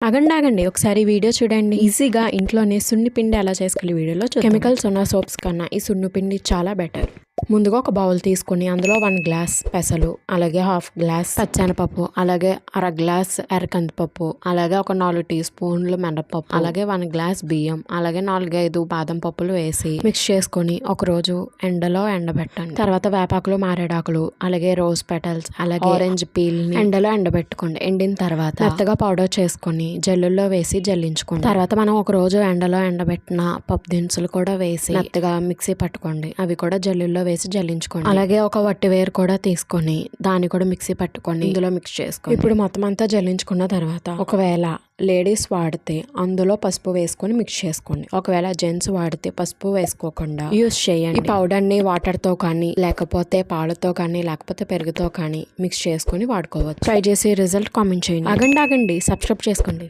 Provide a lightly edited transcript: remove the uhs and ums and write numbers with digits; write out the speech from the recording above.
ఆగండి ఒకసారి వీడియో చూడండి. ఈజీగా ఇంట్లోనే సున్నిపిండి ఎలా చేసుకోవాలి వీడియోలో చూద్దాం. కెమికల్స్ ఉన్న సోప్స్ కన్నా ఈ సున్నిపిండి చాలా బెటర్. ముందుగా ఒక బౌల్ తీసుకొని అందులో 1 గ్లాస్ పెసలు, అలాగే 1/2 గ్లాస్ పచ్చెనపప్పు, అలాగే 1/2 గ్లాస్ ఎర్రకందిపప్పు, అలాగే ఒక 4 టీ స్పూన్లు మినపప్పు, అలాగే 1 గ్లాస్ బియ్యం, అలాగే 4-5 బాదం పప్పులు వేసి మిక్స్ చేసుకొని ఒక రోజు ఎండలో ఎండబెట్టండి. తర్వాత వేపాకులు, మారేడాకులు, అలాగే రోజ్ పెటల్స్, అలాగే ఆరెంజ్ పీల్ ని ఎండలో ఎండబెట్టుకోండి. ఎండిన తర్వాత మెత్తగా పౌడర్ చేసుకొని జల్లుల్లో వేసి జల్లించుకోండి. తర్వాత మనం ఒక రోజు ఎండలో ఎండబెట్టిన పప్పు దినుసులు కూడా వేసి మెత్తగా మిక్సీ పట్టుకోండి. అవి కూడా జల్లుల్లో వేసి జల్లించుకోండి. అలాగే ఒక వట్టివేరు కూడా తీసుకొని దాన్ని కూడా మిక్సీ పట్టుకొని ఇందులో మిక్స్ చేసుకోండి. ఇప్పుడు మొత్తం అంతా జల్లించుకున్న తర్వాత ఒకవేళ లేడీస్ వాడితే అందులో పసుపు వేసుకొని మిక్స్ చేసుకోండి. ఒకవేళ జెంట్స్ వాడితే పసుపు వేసుకోకుండా యూస్ చేయండి. ఈ పౌడర్ ని వాటర్ తో కానీ, లేకపోతే పాలతో కానీ, లేకపోతే పెరుగుతో కానీ మిక్స్ చేసుకొని వాడుకోవచ్చు. ట్రై చేసి రిజల్ట్ కామెంట్ చేయండి. ఆగండి సబ్స్క్రైబ్ చేసుకోండి.